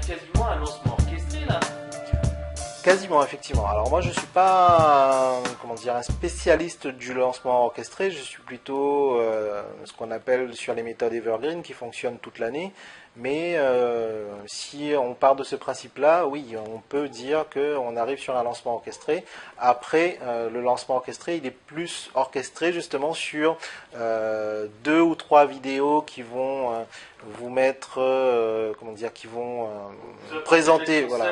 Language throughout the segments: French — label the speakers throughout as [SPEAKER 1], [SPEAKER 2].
[SPEAKER 1] quasiment un lancement orchestré là.
[SPEAKER 2] Quasiment, effectivement. Alors moi, je suis pas comment dire, un spécialiste du lancement orchestré. Je suis plutôt ce qu'on appelle sur les méthodes Evergreen qui fonctionnent toute l'année. Mais si on part de ce principe-là, oui, on peut dire qu'on arrive sur un lancement orchestré. Après, le lancement orchestré, il est plus orchestré justement sur 2 ou 3 vidéos qui vont vous mettre, comment dire, qui vont présenter, voilà,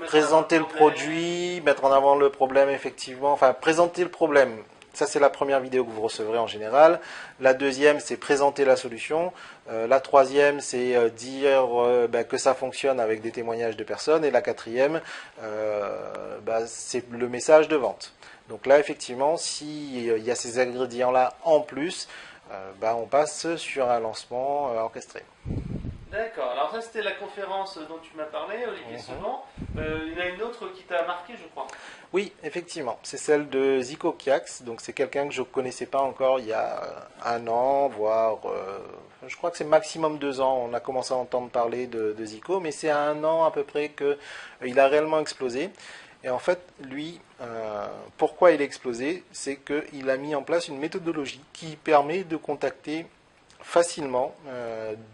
[SPEAKER 2] présenter le produit, mettre en avant le problème effectivement, enfin présenter le problème. Ça, c'est la première vidéo que vous recevrez en général. La deuxième, c'est présenter la solution. La troisième, c'est dire que ça fonctionne avec des témoignages de personnes. Et la quatrième, c'est le message de vente. Donc là, effectivement, s'il y a ces ingrédients-là en plus, on passe sur un lancement orchestré.
[SPEAKER 1] D'accord, alors ça c'était la conférence dont tu m'as parlé, Olivier Seban. Il y en a une autre qui t'a marqué, je crois.
[SPEAKER 2] Oui, effectivement, c'est celle de Zico Kiax. Donc c'est quelqu'un que je ne connaissais pas encore il y a 1 an, voire je crois que c'est maximum 2 ans. On a commencé à entendre parler de Zico, mais c'est à 1 an à peu près qu'il a réellement explosé. Et en fait, lui, pourquoi il a explosé? C'est qu'il a mis en place une méthodologie qui permet de contacter facilement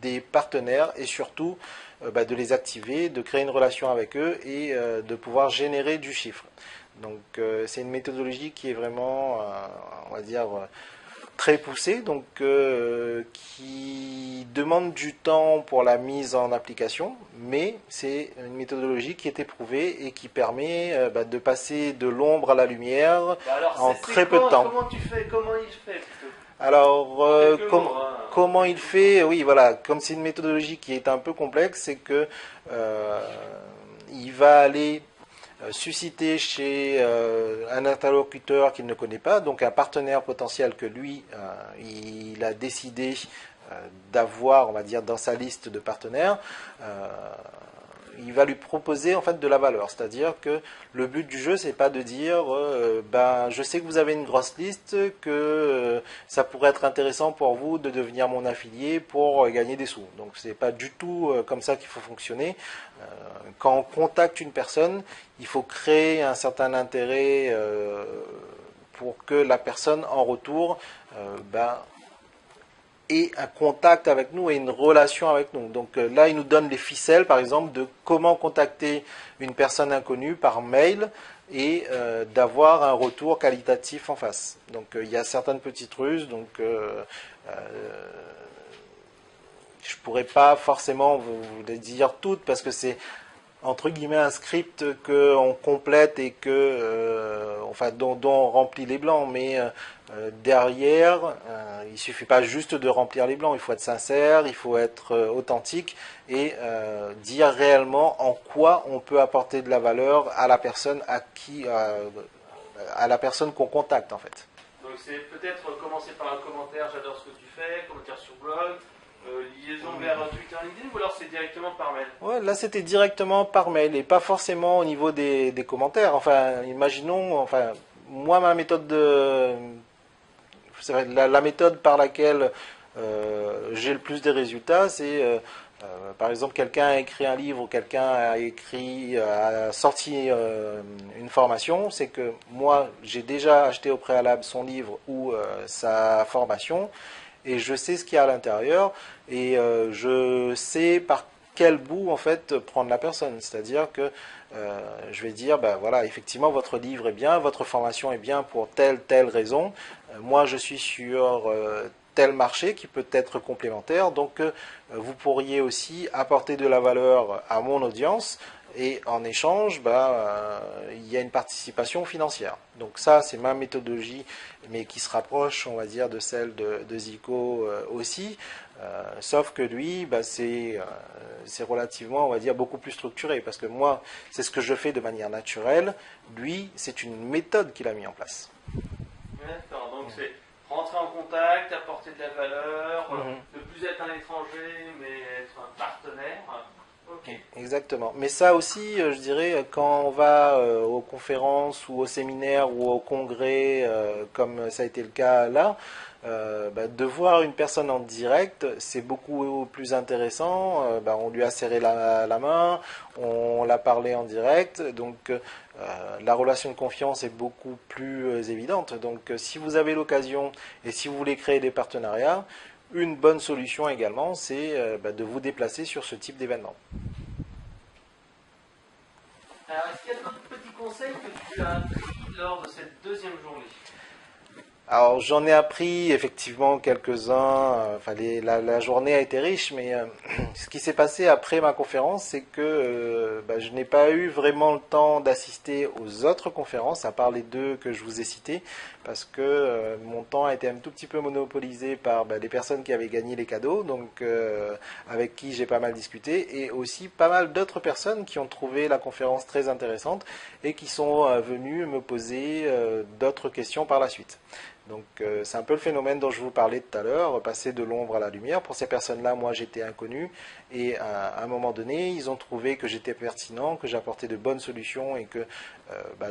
[SPEAKER 2] des partenaires et surtout de les activer, de créer une relation avec eux et de pouvoir générer du chiffre. Donc c'est une méthodologie qui est vraiment, on va dire, très poussée, donc qui demande du temps pour la mise en application, mais c'est une méthodologie qui est éprouvée et qui permet de passer de l'ombre à la lumière en très peu de temps.
[SPEAKER 1] Comment tu fais? Comment il fait?
[SPEAKER 2] Alors, comment il fait? Oui, voilà, comme c'est une méthodologie qui est un peu complexe, c'est que il va aller susciter chez un interlocuteur qu'il ne connaît pas, donc un partenaire potentiel que lui, il a décidé d'avoir, on va dire, dans sa liste de partenaires. Il va lui proposer en fait de la valeur, c'est-à-dire que le but du jeu, c'est pas de dire je sais que vous avez une grosse liste, que ça pourrait être intéressant pour vous de devenir mon affilié pour gagner des sous. Donc c'est pas du tout comme ça qu'il faut fonctionner. Quand on contacte une personne, il faut créer un certain intérêt pour que la personne en retour et un contact avec nous et une relation avec nous. Donc là, il nous donne les ficelles, par exemple, de comment contacter une personne inconnue par mail et d'avoir un retour qualitatif en face. Donc il y a certaines petites ruses, donc je ne pourrais pas forcément vous les dire toutes parce que c'est entre guillemets un script qu'on complète et dont on remplit les blancs, mais derrière, il ne suffit pas juste de remplir les blancs, il faut être sincère, il faut être authentique et dire réellement en quoi on peut apporter de la valeur à la personne à la personne qu'on contacte en fait.
[SPEAKER 1] Donc c'est peut-être commencer par un commentaire, j'adore ce que tu fais, commentaire sur blog, liaison vers Twitter, LinkedIn, ou alors c'est directement par mail?
[SPEAKER 2] Ouais, là c'était directement par mail et pas forcément au niveau des commentaires. Enfin, imaginons, moi ma méthode la méthode par laquelle j'ai le plus de résultats, c'est par exemple quelqu'un a écrit un livre, quelqu'un a sorti une formation, c'est que moi j'ai déjà acheté au préalable son livre ou sa formation. Et je sais ce qu'il y a à l'intérieur et je sais par quel bout en fait prendre la personne. C'est-à-dire que je vais dire, voilà, effectivement votre livre est bien, votre formation est bien pour telle raison. Moi je suis sur tel marché qui peut être complémentaire, donc vous pourriez aussi apporter de la valeur à mon audience. Et en échange, il y a une participation financière. Donc ça, c'est ma méthodologie, mais qui se rapproche, on va dire, de celle de Zico aussi. Sauf que lui, c'est relativement, on va dire, beaucoup plus structuré. Parce que moi, c'est ce que je fais de manière naturelle. Lui, c'est une méthode qu'il a mis en place.
[SPEAKER 1] D'accord, donc c'est rentrer en contact, apporter de la valeur, ne plus être un étranger, mais être un partenaire. Ok.
[SPEAKER 2] Exactement. Mais ça aussi, je dirais, quand on va aux conférences ou aux séminaires ou au congrès, comme ça a été le cas là, de voir une personne en direct, c'est beaucoup plus intéressant. On lui a serré la main, on l'a parlé en direct, donc la relation de confiance est beaucoup plus évidente. Donc si vous avez l'occasion et si vous voulez créer des partenariats, une bonne solution également, c'est de vous déplacer sur ce type d'événement.
[SPEAKER 1] Alors, est-ce qu'il y a d'autres petits conseils que tu as appris lors de cette deuxième journée?
[SPEAKER 2] Alors j'en ai appris effectivement quelques-uns. La journée a été riche, mais ce qui s'est passé après ma conférence, c'est que je n'ai pas eu vraiment le temps d'assister aux autres conférences, à part les deux que je vous ai citées, parce que mon temps a été un tout petit peu monopolisé par les personnes qui avaient gagné les cadeaux, donc avec qui j'ai pas mal discuté, et aussi pas mal d'autres personnes qui ont trouvé la conférence très intéressante et qui sont venues me poser d'autres questions par la suite. Donc c'est un peu le phénomène dont je vous parlais tout à l'heure, passer de l'ombre à la lumière. Pour ces personnes-là, moi j'étais inconnu et à un moment donné, ils ont trouvé que j'étais pertinent, que j'apportais de bonnes solutions et que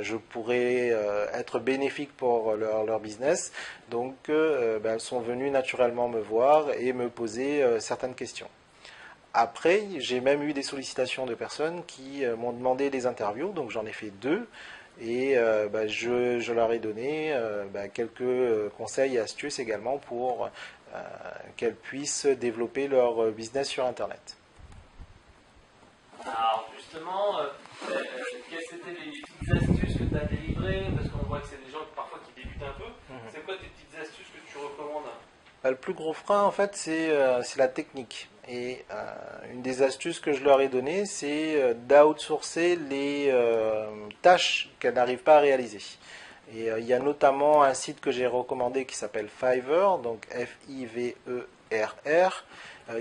[SPEAKER 2] je pourrais être bénéfique pour leur business. Donc elles sont venues naturellement me voir et me poser certaines questions. Après, j'ai même eu des sollicitations de personnes qui m'ont demandé des interviews, donc j'en ai fait deux. Et je leur ai donné quelques conseils et astuces également pour qu'elles puissent développer leur business sur Internet.
[SPEAKER 1] Alors justement, quelles étaient les petites astuces que tu as délivrées? Parce qu'on voit que c'est des gens parfois qui débutent un peu. C'est quoi tes petites astuces que tu recommandes?
[SPEAKER 2] Le plus gros frein, en fait, c'est la technique. Et une des astuces que je leur ai données, c'est d'outsourcer les tâches qu'elles n'arrivent pas à réaliser. Et il y a notamment un site que j'ai recommandé qui s'appelle Fiverr, donc Fiverr,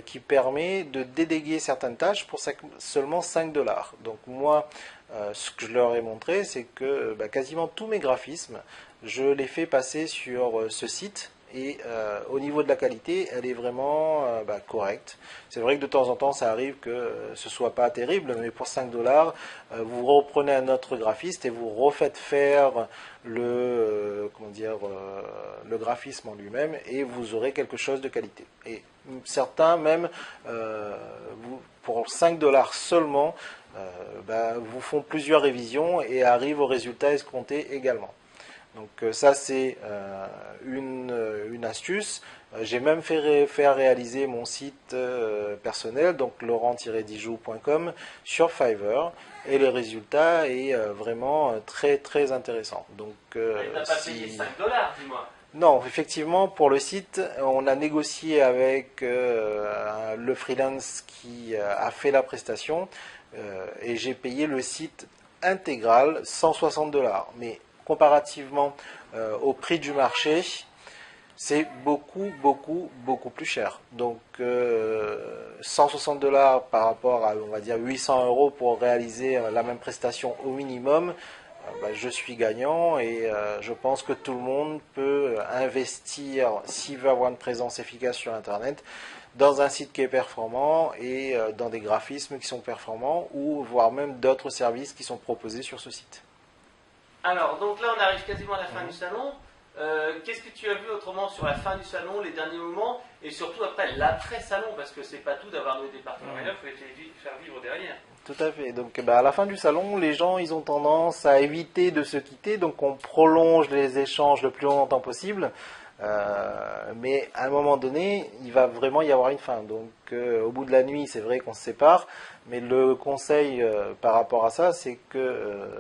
[SPEAKER 2] qui permet de déléguer certaines tâches pour seulement 5 dollars. Donc moi, ce que je leur ai montré, c'est que quasiment tous mes graphismes, je les fais passer sur ce site. Et au niveau de la qualité, elle est vraiment correcte. C'est vrai que de temps en temps, ça arrive que ce soit pas terrible, mais pour 5 dollars, vous reprenez un autre graphiste et vous refaites faire le graphisme en lui-même et vous aurez quelque chose de qualité. Et certains même, pour 5 dollars seulement, vous font plusieurs révisions et arrivent au résultat escompté également. Donc ça c'est une astuce. J'ai même fait faire réaliser mon site personnel, donc laurent-dijou.com sur Fiverr, et le résultat est vraiment très très intéressant. Donc,
[SPEAKER 1] et t'as pas payé 5 dollars, dis-moi.
[SPEAKER 2] Non, effectivement, pour le site, on a négocié avec le freelance qui a fait la prestation et j'ai payé le site intégral 160 dollars. Mais comparativement au prix du marché, c'est beaucoup plus cher. Donc 160 dollars par rapport à, on va dire, 800 euros pour réaliser la même prestation au minimum, je suis gagnant et je pense que tout le monde peut investir, s'il veut avoir une présence efficace sur Internet, dans un site qui est performant et dans des graphismes qui sont performants ou voire même d'autres services qui sont proposés sur ce site.
[SPEAKER 1] Alors, donc là, on arrive quasiment à la fin du salon. Qu'est-ce que tu as vu autrement sur la fin du salon, les derniers moments, et surtout après l'après-salon, parce que c'est pas tout d'avoir noué des partenariats, il faut les faire vivre derrière.
[SPEAKER 2] Tout à fait. Donc à la fin du salon, les gens ils ont tendance à éviter de se quitter, donc on prolonge les échanges le plus longtemps possible. Mais à un moment donné, il va vraiment y avoir une fin. Donc au bout de la nuit, c'est vrai qu'on se sépare, mais le conseil par rapport à ça, c'est que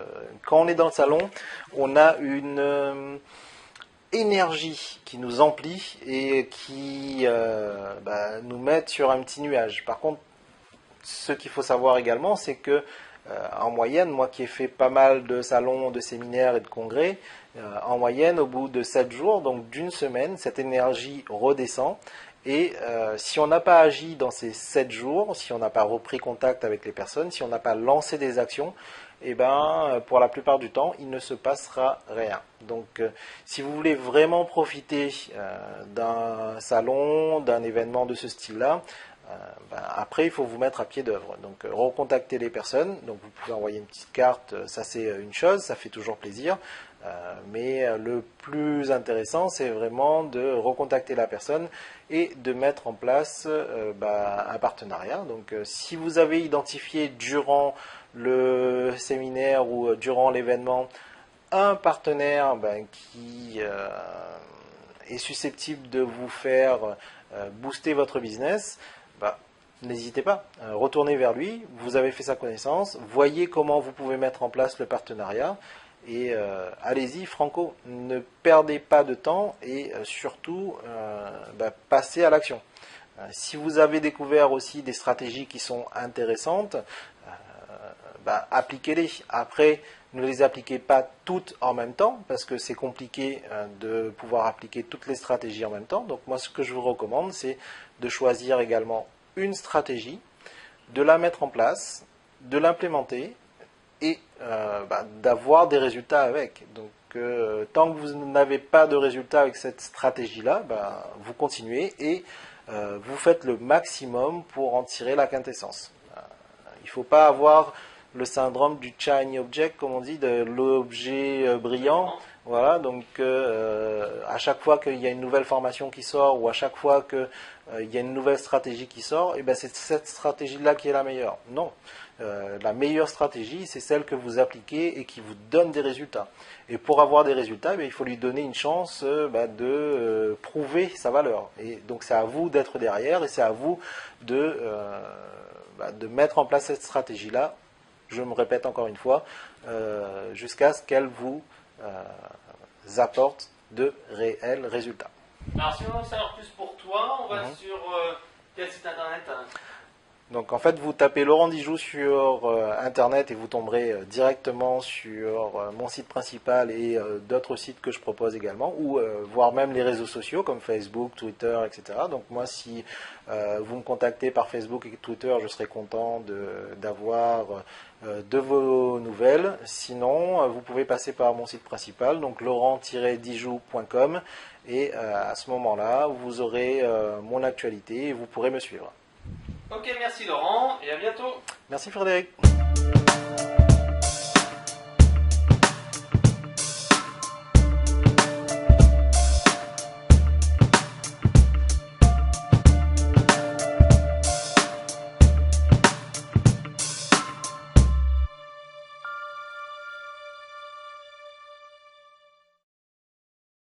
[SPEAKER 2] quand on est dans le salon, on a une énergie qui nous emplit et qui nous met sur un petit nuage. Par contre, ce qu'il faut savoir également, c'est que en moyenne, moi qui ai fait pas mal de salons, de séminaires et de congrès, en moyenne, au bout de 7 jours, donc d'une semaine, cette énergie redescend. Et si on n'a pas agi dans ces 7 jours, si on n'a pas repris contact avec les personnes, si on n'a pas lancé des actions, pour la plupart du temps, il ne se passera rien. Donc, si vous voulez vraiment profiter d'un salon, d'un événement de ce style-là, après, il faut vous mettre à pied d'œuvre. Donc, recontacter les personnes. Donc, vous pouvez envoyer une petite carte, ça c'est une chose, ça fait toujours plaisir. Mais le plus intéressant, c'est vraiment de recontacter la personne et de mettre en place un partenariat. Donc, si vous avez identifié durant le séminaire ou durant l'événement un partenaire qui est susceptible de vous faire booster votre business, n'hésitez pas, retournez vers lui, vous avez fait sa connaissance, voyez comment vous pouvez mettre en place le partenariat et allez-y franco, ne perdez pas de temps et surtout passez à l'action. Si vous avez découvert aussi des stratégies qui sont intéressantes, appliquez-les. Après, ne les appliquez pas toutes en même temps, parce que c'est compliqué de pouvoir appliquer toutes les stratégies en même temps. Donc moi, ce que je vous recommande, c'est de choisir également une stratégie, de la mettre en place, de l'implémenter et d'avoir des résultats avec. Donc tant que vous n'avez pas de résultats avec cette stratégie-là, vous continuez et vous faites le maximum pour en tirer la quintessence. Il ne faut pas avoir le syndrome du shiny object, comme on dit, de l'objet brillant. Voilà, donc à chaque fois qu'il y a une nouvelle formation qui sort ou à chaque fois qu'il y a une nouvelle stratégie qui sort, c'est cette stratégie-là qui est la meilleure. Non, la meilleure stratégie, c'est celle que vous appliquez et qui vous donne des résultats. Et pour avoir des résultats, il faut lui donner une chance de prouver sa valeur. Et donc c'est à vous d'être derrière et c'est à vous de mettre en place cette stratégie-là, je me répète encore une fois, jusqu'à ce qu'elle vous apporte de réels résultats.
[SPEAKER 1] Alors si on veut savoir plus pour toi, on va sur quel site internet
[SPEAKER 2] Donc en fait, vous tapez Laurent Dijoux sur internet et vous tomberez directement sur mon site principal et d'autres sites que je propose également, ou voire même les réseaux sociaux comme Facebook, Twitter, etc. Donc moi, si vous me contactez par Facebook et Twitter, je serai content d'avoir de vos nouvelles. Sinon, vous pouvez passer par mon site principal, donc laurent-dijoux.com, et à ce moment-là, vous aurez mon actualité et vous pourrez me suivre.
[SPEAKER 1] Ok, merci Laurent, et à bientôt.
[SPEAKER 2] Merci Frédéric.